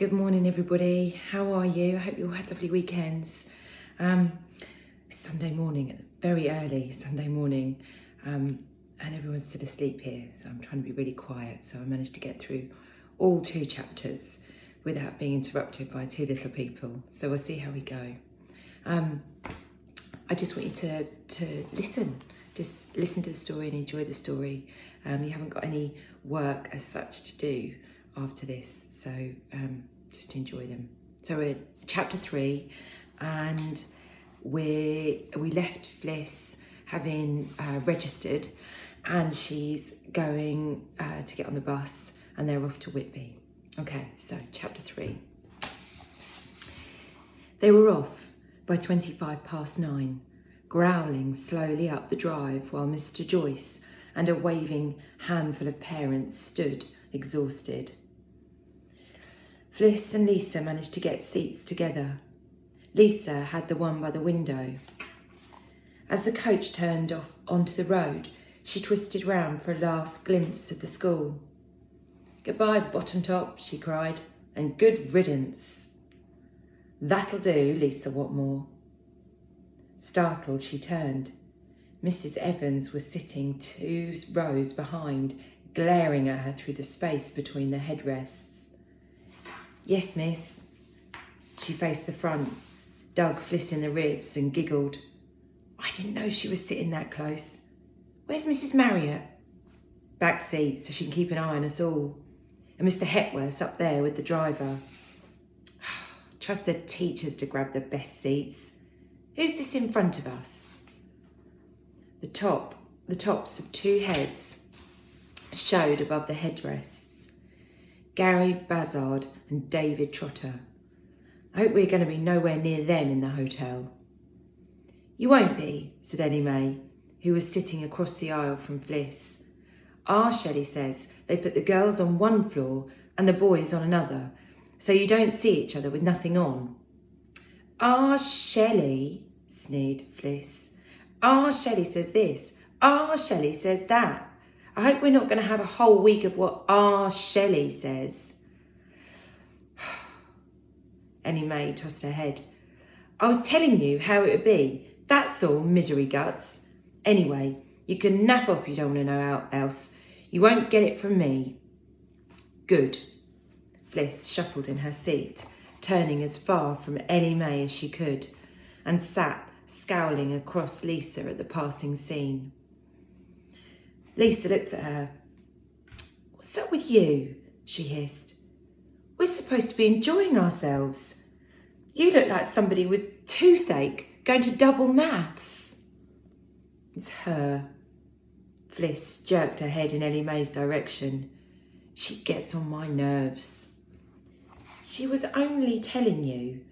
Good morning, everybody. How are you? I hope you all had lovely weekends. It's Sunday morning, very early Sunday morning, and everyone's still asleep here, so I'm trying to be really quiet. So I managed to get through all 2 chapters without being interrupted by 2 little people. So we'll see how we go. I just want you to listen. Just listen to the story and enjoy the story. You haven't got any work as such to do after this, so just enjoy them. So we're chapter 3, and we left Fliss having registered, and she's going to get on the bus, and they're off to Whitby. Okay, so chapter 3. They were off by 9:25, growling slowly up the drive while Mr. Joyce and a waving handful of parents stood exhausted. Fliss and Lisa managed to get seats together. Lisa had the one by the window. As the coach turned off onto the road, she twisted round for a last glimpse of the school. "Goodbye, Bottom Top," she cried, "and good riddance." "That'll do, Lisa Watmore." Startled, she turned. Mrs. Evans was sitting 2 rows behind, glaring at her through the space between the headrests. "Yes, miss." She faced the front, dug Fliss in the ribs and giggled. "I didn't know she was sitting that close. Where's Mrs. Marriott?" "Back seat, so she can keep an eye on us all. And Mr. Hepworth's up there with the driver." "Trust the teachers to grab the best seats. Who's this in front of us?" The tops of 2 heads showed above the headrests. Gary Bazzard and David Trotter. "I hope we're going to be nowhere near them in the hotel." "You won't be," said Ellie May, who was sitting across the aisle from Fliss. "Our Shelley says they put the girls on one floor and the boys on another, so you don't see each other with nothing on." "Our Shelley," sneered Fliss. "Our Shelley says this. Our Shelley says that. I hope we're not going to have a whole week of what our Shelley says." Ellie May tossed her head. "I was telling you how it would be. That's all, misery guts. Anyway, you can naff off you don't want to know how else. You won't get it from me." "Good." Fliss shuffled in her seat, turning as far from Ellie May as she could, and sat scowling across Lisa at the passing scene. Lisa looked at her. "What's up with you?" she hissed. "We're supposed to be enjoying ourselves. You look like somebody with toothache going to double maths." "It's her." Fliss jerked her head in Ellie May's direction. "She gets on my nerves." "She was only telling you.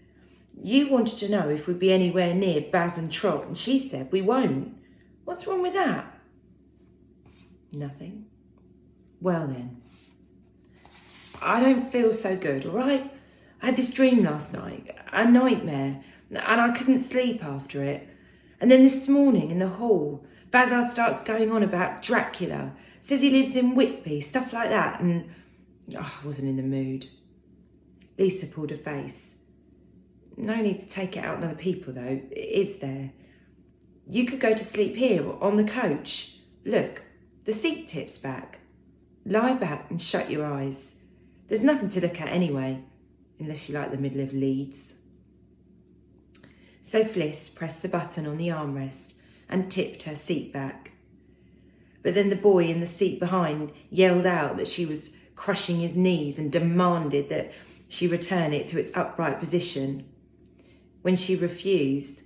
You wanted to know if we'd be anywhere near Baz and Trot, and she said we won't. What's wrong with that?" "Nothing." "Well then." "I don't feel so good, all right? I had this dream last night, a nightmare, and I couldn't sleep after it. And then this morning in the hall, Bazzard starts going on about Dracula, says he lives in Whitby, stuff like that, and I wasn't in the mood." Lisa pulled her face. "No need to take it out on other people, though, is there? You could go to sleep here on the coach. Look, the seat tips back. Lie back and shut your eyes. There's nothing to look at anyway, unless you like the middle of Leeds." So Fliss pressed the button on the armrest and tipped her seat back. But then the boy in the seat behind yelled out that she was crushing his knees and demanded that she return it to its upright position. When she refused,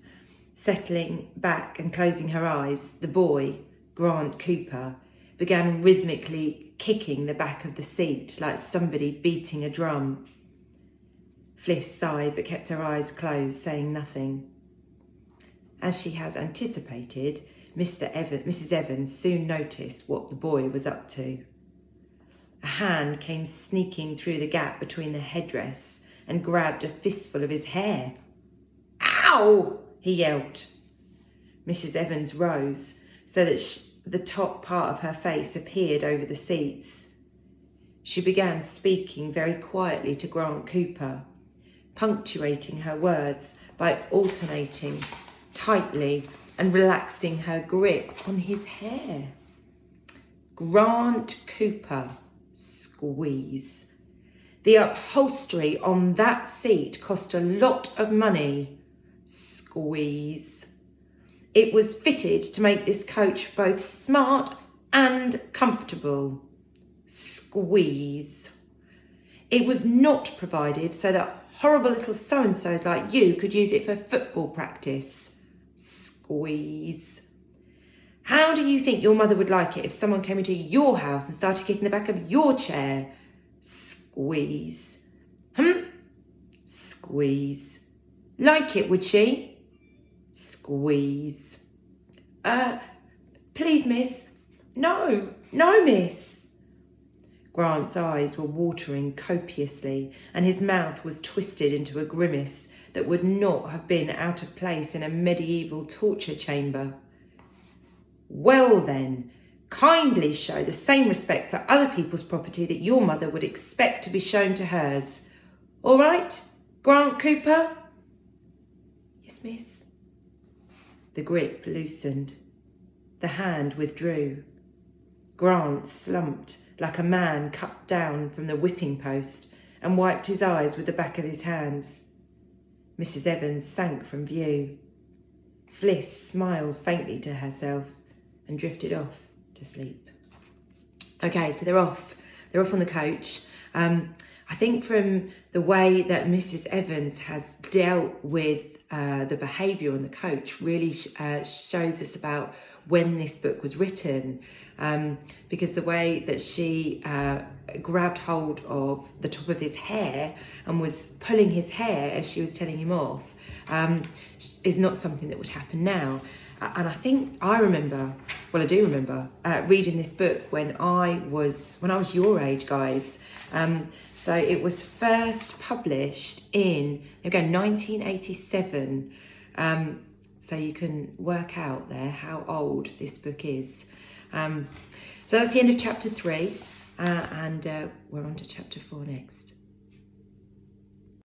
settling back and closing her eyes, the boy, Grant Cooper, began rhythmically kicking the back of the seat like somebody beating a drum. Fliss sighed but kept her eyes closed, saying nothing. As she had anticipated, Mrs. Evans soon noticed what the boy was up to. A hand came sneaking through the gap between the headrests and grabbed a fistful of his hair. "Ow!" he yelped. Mrs. Evans rose so that the top part of her face appeared over the seats. She began speaking very quietly to Grant Cooper, punctuating her words by alternating tightly and relaxing her grip on his hair. Grant Cooper, squeeze. The upholstery on that seat cost a lot of money, squeeze. It was fitted to make this coach both smart and comfortable, squeeze. It was not provided so that horrible little so-and-sos like you could use it for football practice, squeeze. How do you think your mother would like it if someone came into your house and started kicking the back of your chair, squeeze? Squeeze. Like it, would she? Squeeze. Please, miss. No, miss. Grant's eyes were watering copiously and his mouth was twisted into a grimace that would not have been out of place in a medieval torture chamber. Well then, kindly show the same respect for other people's property that your mother would expect to be shown to hers. All right, Grant Cooper? Yes, miss. The grip loosened. The hand withdrew. Grant slumped like a man cut down from the whipping post and wiped his eyes with the back of his hands. Mrs. Evans sank from view. Fliss smiled faintly to herself and drifted off to sleep. Okay, so they're off. They're off on the coach. I think from the way that Mrs. Evans has dealt with the behaviour on the coach really shows us about when this book was written, because the way that she grabbed hold of the top of his hair and was pulling his hair as she was telling him off is not something that would happen now. And I do remember reading this book when I was your age, guys. So it was first published in 1987. So you can work out there how old this book is. So that's the end of chapter 3, and we're on to chapter 4 next.